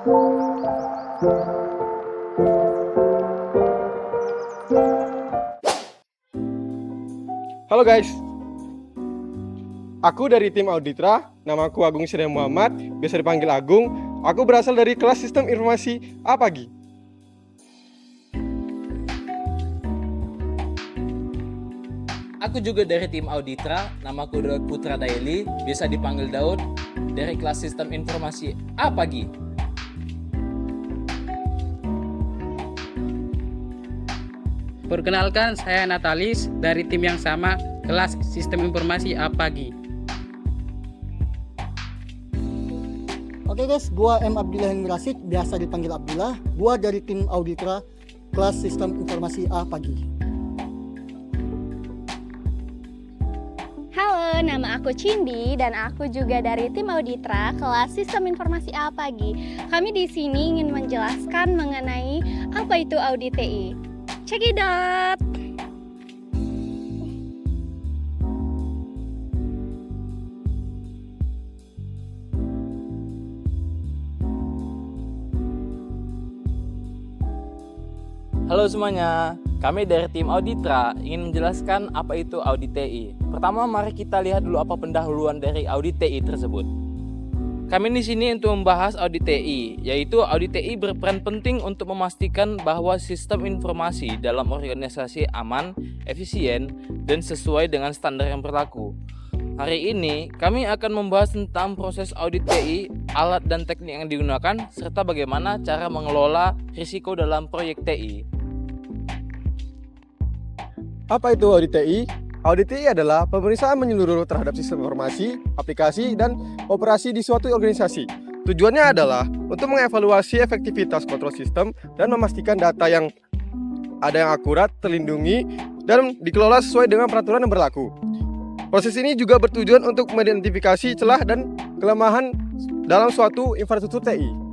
Halo guys, aku dari tim Auditra, namaku Agung Syirya Muhammad, biasa dipanggil Agung. Aku berasal dari kelas Sistem Informasi A Pagi. Aku juga dari tim Auditra, namaku Daud Putra Daily, biasa dipanggil Daud, dari kelas Sistem Informasi A Pagi. Perkenalkan, saya Natalis dari tim yang sama, kelas Sistem Informasi A Pagi. Oke guys, gua M. Abdillah Rasid, biasa dipanggil Abdullah. Gua dari tim Auditra, kelas Sistem Informasi A Pagi. Halo, nama aku Cindy dan aku juga dari tim Auditra kelas Sistem Informasi A Pagi. Kami di sini ingin menjelaskan mengenai apa itu audit TI. Check it out. Halo semuanya, kami dari tim Auditra ingin menjelaskan apa itu audit TI. Pertama, mari kita lihat dulu apa pendahuluan dari audit TI tersebut. Kami di sini untuk membahas audit TI, yaitu audit TI berperan penting untuk memastikan bahwa sistem informasi dalam organisasi aman, efisien, dan sesuai dengan standar yang berlaku. Hari ini, kami akan membahas tentang proses audit TI, alat dan teknik yang digunakan, serta bagaimana cara mengelola risiko dalam proyek TI. Apa itu audit TI? Audit TI adalah pemeriksaan menyeluruh terhadap sistem informasi, aplikasi, dan operasi di suatu organisasi. Tujuannya adalah untuk mengevaluasi efektivitas kontrol sistem dan memastikan data yang ada yang akurat, terlindungi, dan dikelola sesuai dengan peraturan yang berlaku. Proses ini juga bertujuan untuk mengidentifikasi celah dan kelemahan dalam suatu infrastruktur TI.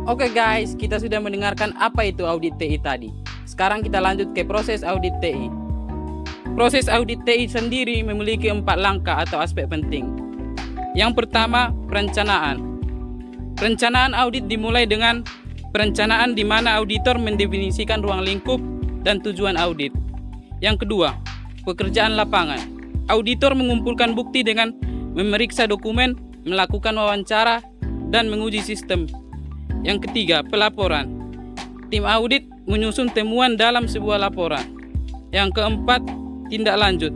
Oke guys, kita sudah mendengarkan apa itu audit TI tadi. Sekarang kita lanjut ke proses audit TI. Proses audit TI sendiri memiliki 4 langkah atau aspek penting. Yang pertama, perencanaan. Perencanaan audit dimulai dengan perencanaan di mana auditor mendefinisikan ruang lingkup dan tujuan audit. Yang kedua, pekerjaan lapangan. Auditor mengumpulkan bukti dengan memeriksa dokumen, melakukan wawancara, dan menguji sistem. Yang ketiga, pelaporan. Tim audit menyusun temuan dalam sebuah laporan. Yang keempat, tindak lanjut.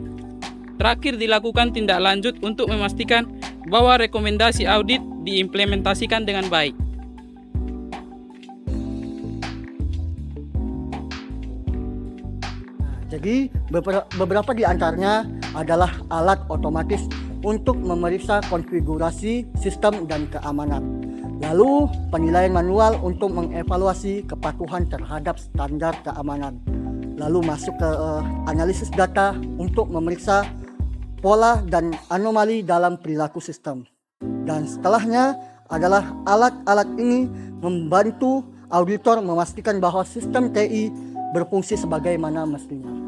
Terakhir, dilakukan tindak lanjut untuk memastikan bahwa rekomendasi audit diimplementasikan dengan baik. Jadi beberapa di antaranya adalah alat otomatis untuk memeriksa konfigurasi sistem dan keamanan. Lalu penilaian manual untuk mengevaluasi kepatuhan terhadap standar keamanan. Lalu masuk ke analisis data untuk memeriksa pola dan anomali dalam perilaku sistem. Dan setelahnya adalah alat-alat ini membantu auditor memastikan bahwa sistem TI berfungsi sebagaimana mestinya.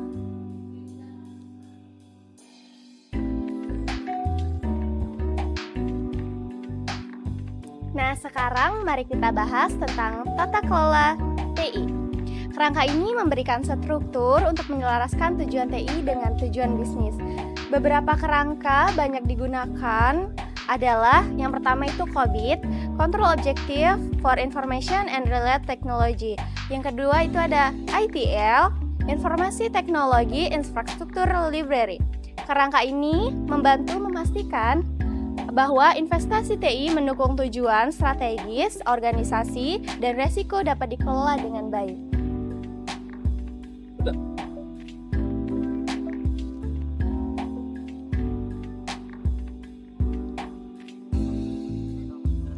Nah, sekarang mari kita bahas tentang tata kelola TI. Kerangka ini memberikan struktur untuk menyelaraskan tujuan TI dengan tujuan bisnis. Beberapa kerangka banyak digunakan adalah yang pertama itu COBIT, Control Objective for Information and Related Technology. Yang kedua itu ada ITL, Informasi Teknologi Infrastruktur Library. Kerangka ini membantu memastikan bahwa investasi TI mendukung tujuan strategis, organisasi, dan resiko dapat dikelola dengan baik.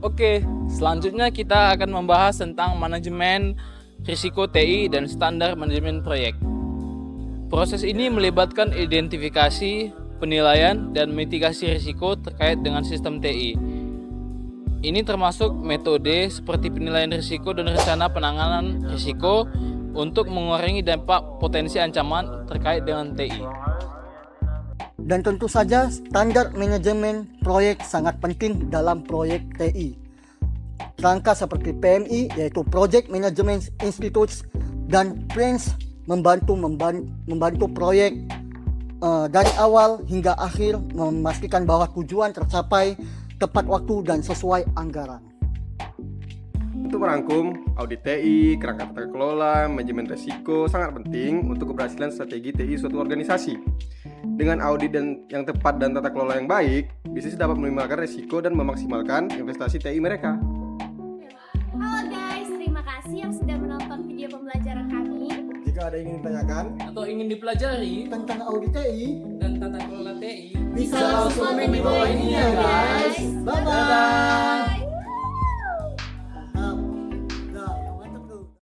Oke, selanjutnya kita akan membahas tentang manajemen risiko TI dan standar manajemen proyek. Proses ini melibatkan identifikasi, penilaian, dan mitigasi risiko terkait dengan sistem TI. Ini termasuk metode seperti penilaian risiko dan rencana penanganan risiko untuk mengurangi dampak potensi ancaman terkait dengan TI. Dan tentu saja standar manajemen proyek sangat penting dalam proyek TI. Kerangka seperti PMI yaitu Project Management Institute dan PRINCE membantu proyek dari awal hingga akhir, memastikan bahwa tujuan tercapai tepat waktu dan sesuai anggaran. Untuk merangkum, audit TI, kerangka tata kelola, manajemen risiko sangat penting untuk keberhasilan strategi TI suatu organisasi. Dengan audit yang tepat dan tata kelola yang baik, bisnis dapat meminimalkan risiko dan memaksimalkan investasi TI mereka. Halo guys, terima kasih yang sudah menonton video pembelajaran kami. Jika ada yang ingin ditanyakan Atau ingin dipelajari Tentang audit TI, dan tata kelola TI, bisa langsung komen di bawah ini ya guys. Bye-bye.